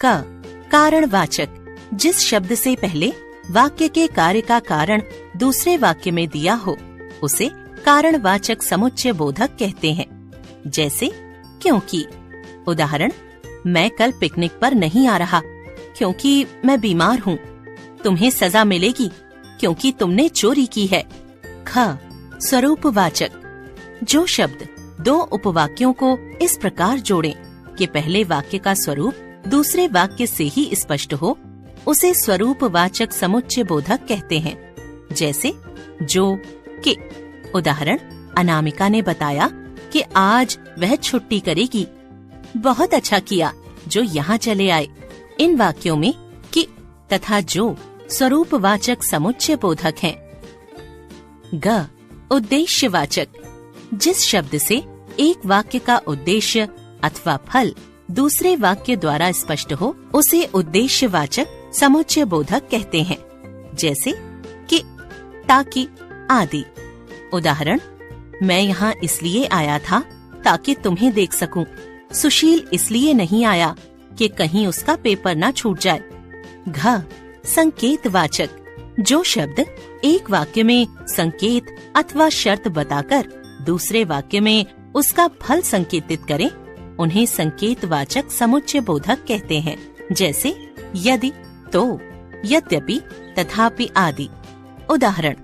क कारणवाचक, जिस शब्द से पहले वाक्य के कार्य का कारण दूसरे वाक्य में दिया हो उसे कारणवाचक समुच्चय बोधक कहते हैं। जैसे क्योंकि। उदाहरण, मैं कल पिकनिक पर नहीं आ रहा क्योंकि मैं बीमार हूँ। तुम्हें सजा मिलेगी क्योंकि तुमने चोरी की है। ख स्वरूपवाचक, जो शब्द दो उपवाक्यों को इस प्रकार जोड़ें कि पहले वाक्य का स्वरूप दूसरे वाक्य से ही स्पष्ट हो उसे स्वरूपवाचक समुच्चय बोधक कहते हैं। जैसे जो, कि। उदाहरण, अनामिका ने बताया कि आज वह छुट्टी करेगी। बहुत अच्छा किया जो यहाँ चले आए। इन वाक्यों में कि तथा जो स्वरूपवाचक समुच्चय बोधक हैं। ग उद्देश्यवाचक, जिस शब्द से एक वाक्य का उद्देश्य अथवा फल दूसरे वाक्य द्वारा स्पष्ट हो उसे उद्देश्यवाचक समुच्चय बोधक कहते हैं। जैसे कि, ताकि आदि। उदाहरण, मैं यहाँ इसलिए आया था ताकि तुम्हें देख सकूं। सुशील इसलिए नहीं आया कि कहीं उसका पेपर न छूट जाए। घ संकेतवाचक, जो शब्द एक वाक्य में संकेत अथवा शर्त बताकर दूसरे वाक्य में उसका फल संकेतित करें उन्हें संकेतवाचक समुच्चय बोधक कहते हैं। जैसे यदि, तो, यद्यपि, तथापि आदि। उदाहरण,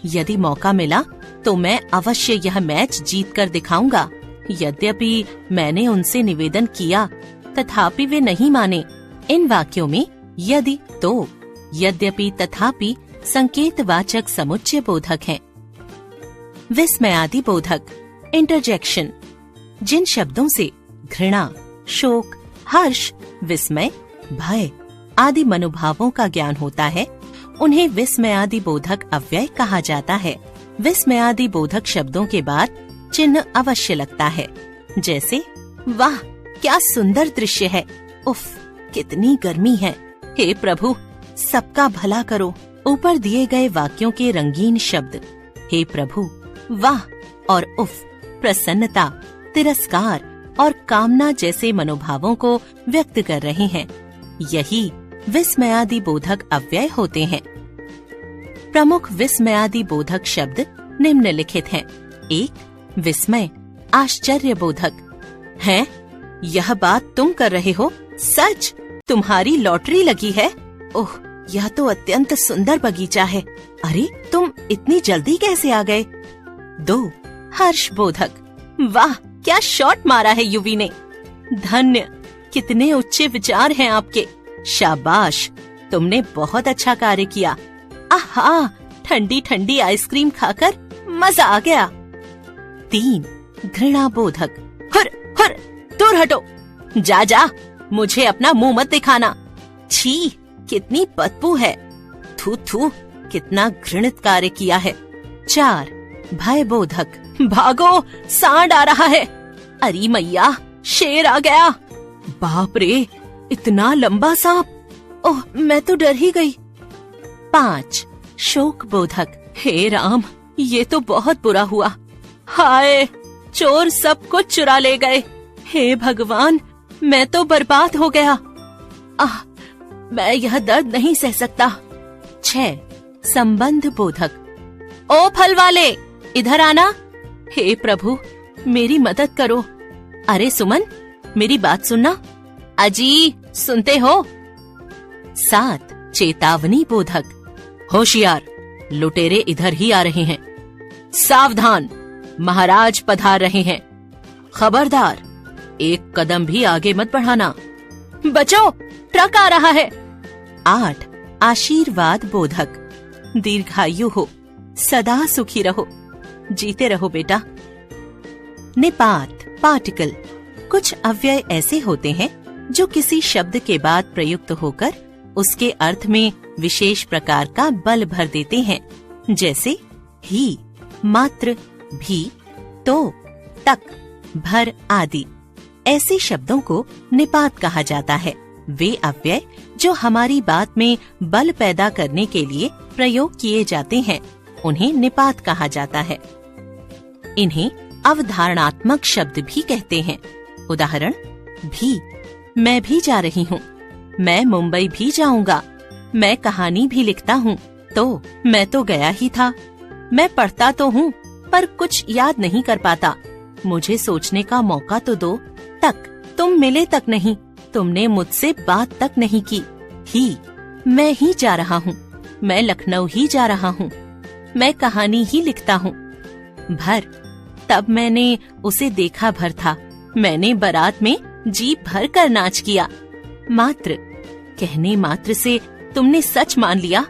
यदि मौका मिला तो मैं अवश्य यह मैच जीत कर दिखाऊंगा। यद्यपि मैंने उनसे निवेदन किया तथापि वे नहीं माने। इन वाक्यों में यदि, तो, यद्यपि, तथापि संकेतवाचक समुच्चय बोधक हैं। विस्मयादि बोधक, इंटरजेक्शन, जिन शब्दों से घृणा, शोक, हर्ष, विस्मय, भय आदि मनोभावों का ज्ञान होता है उन्हें विस्मयादि बोधक अव्यय कहा जाता है। विस्मयादि बोधक शब्दों के बाद चिन्ह अवश्य लगता है। जैसे वाह क्या सुंदर दृश्य है, उफ कितनी गर्मी है, हे प्रभु सबका भला करो। ऊपर दिए गए वाक्यों के रंगीन शब्द हे प्रभु, वाह और उफ प्रसन्नता, तिरस्कार और कामना जैसे मनोभावों को व्यक्त कर रहे हैं। यही विस्मयादि बोधक अव्यय होते हैं। प्रमुख विस्मयादि बोधक शब्द निम्नलिखित हैं। 1 विस्मय, आश्चर्य बोधक, हैं यह बात तुम कर रहे हो? सच? तुम्हारी लॉटरी लगी है? ओह यह तो अत्यंत सुंदर बगीचा है। अरे तुम इतनी जल्दी कैसे आ गए? 2 हर्ष बोधक, वाह क्या शॉट मारा है युवी ने। धन्य, कितने उच्च विचार हैं आपके। शाबाश, तुमने बहुत अच्छा कार्य किया। आहा, ठंडी ठंडी आइसक्रीम खाकर मजा आ गया। 3 घृणा बोधक, हुर हुर दूर हटो, जा जा, मुझे अपना मुंह मत दिखाना। छी, कितनी बदबू है। थू थू, कितना घृणित कार्य किया है। 4 भय बोधक, भागो सांड आ रहा है। अरे मैया, शेर आ गया। बाप रे, इतना लंबा सांप। ओह मैं तो डर ही गई। 5 शोक बोधक, हे राम ये तो बहुत बुरा हुआ। हाय, चोर सब कुछ चुरा ले गए। हे भगवान, मैं तो बर्बाद हो गया। आह, मैं यह दर्द नहीं सह सकता। 6 संबंध बोधक, ओ फल वाले इधर आना। हे प्रभु मेरी मदद करो। अरे सुमन, मेरी बात सुनना। अजी सुनते हो? 7 चेतावनी बोधक, होशियार, लुटेरे इधर ही आ रहे हैं। सावधान, महाराज पधार रहे हैं। खबरदार, एक कदम भी आगे मत बढ़ाना। बचो, ट्रक आ रहा है। 8 आशीर्वाद बोधक, दीर्घायु हो, सदा सुखी रहो, जीते रहो बेटा। निपात पार्टिकल, कुछ अव्यय ऐसे होते हैं जो किसी शब्द के बाद प्रयुक्त होकर उसके अर्थ में विशेष प्रकार का बल भर देते हैं। जैसे ही, मात्र, भी, तो, तक, भर आदि। ऐसे शब्दों को निपात कहा जाता है। वे अव्यय जो हमारी बात में बल पैदा करने के लिए प्रयोग किए जाते हैं उन्हें निपात कहा जाता है। इन्हें अवधारणात्मक शब्द भी कहते हैं। उदाहरण, भी, मैं भी जा रही हूँ। मैं मुंबई भी जाऊंगा। मैं कहानी भी लिखता हूँ। तो मैं तो गया ही था। मैं पढ़ता तो हूँ पर कुछ याद नहीं कर पाता। मुझे सोचने का मौका तो दो। तक तुम मिले तक नहीं, तुमने मुझसे बात तक नहीं की। मैं ही जा रहा हूँ, मैं लखनऊ ही जा रहा हूँ। मैं कहानी ही लिखता हूँ। तब मैंने उसे देखा भर था। मैंने बारात में जी भर कर नाच किया। मात्र कहने मात्र से तुमने सच मान लिया।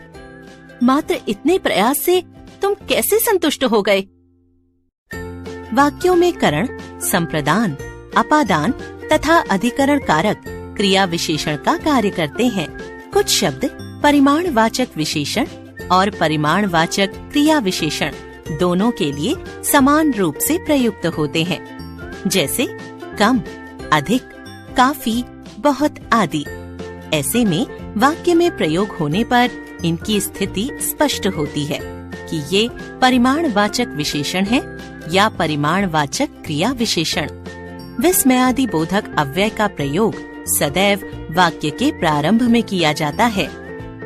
मात्र इतने प्रयास से तुम कैसे संतुष्ट हो गए? वाक्यों में करण, संप्रदान, अपादान तथा अधिकरण कारक क्रिया विशेषण का कार्य करते हैं। कुछ शब्द परिमाणवाचक विशेषण और परिमाणवाचक क्रिया विशेषण दोनों के लिए समान रूप से प्रयुक्त होते हैं, जैसे कम, अधिक, काफी, बहुत आदि। ऐसे में वाक्य में प्रयोग होने पर इनकी स्थिति स्पष्ट होती है कि ये परिमाणवाचक विशेषण है या परिमाणवाचक क्रिया विशेषण। विस्मयादि बोधक अव्यय का प्रयोग सदैव वाक्य के प्रारंभ में किया जाता है।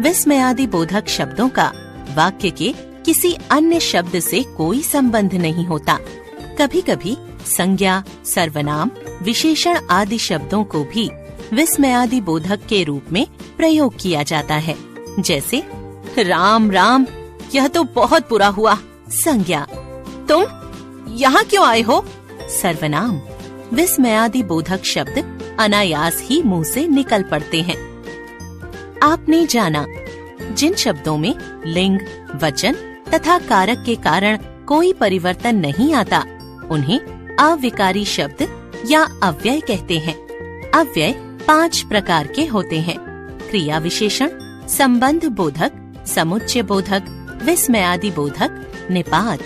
विस्मयादि बोधक शब्दों का वाक्य के किसी अन्य शब्द से कोई संबंध नहीं होता। कभी कभी संज्ञा, सर्वनाम, विशेषण आदि शब्दों को भी विस्मयादि बोधक के रूप में प्रयोग किया जाता है, जैसे राम राम, यह तो बहुत बुरा हुआ। संज्ञा, तुम यहाँ क्यों आए हो? सर्वनाम, विस्मयादि बोधक शब्द अनायास ही मुंह से निकल पड़ते हैं। आपने जाना, जिन शब्दों में लिंग, वचन तथा कारक के कारण कोई परिवर्तन नहीं आता, उन्हें अविकारी शब्द या अव्यय कहते हैं। अव्यय 5 प्रकार के होते हैं: क्रिया विशेषण, संबंध बोधक, समुच्चय बोधक, विस्मयादि बोधक, निपात।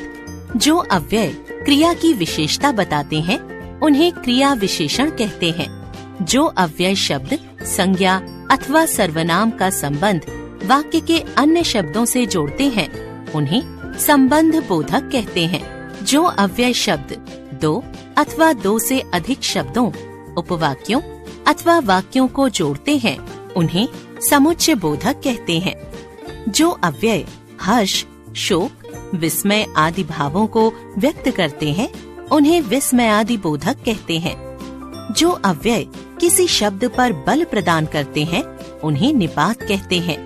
जो अव्यय क्रिया की विशेषता बताते हैं उन्हें क्रिया विशेषण कहते हैं। जो अव्यय शब्द संज्ञा अथवा सर्वनाम का संबंध वाक्य के अन्य शब्दों से जोड़ते हैं उन्हें संबंध बोधक कहते हैं। जो अव्यय शब्द 2 अथवा 2 से अधिक शब्दों, उपवाक्यों अथवा वाक्यों को जोड़ते हैं उन्हें समुच्चय बोधक कहते हैं। जो अव्यय हर्ष, शोक, विस्मय आदि भावों को व्यक्त करते हैं उन्हें विस्मयादि बोधक कहते हैं। जो अव्यय किसी शब्द पर बल प्रदान करते हैं उन्हें निपात कहते हैं।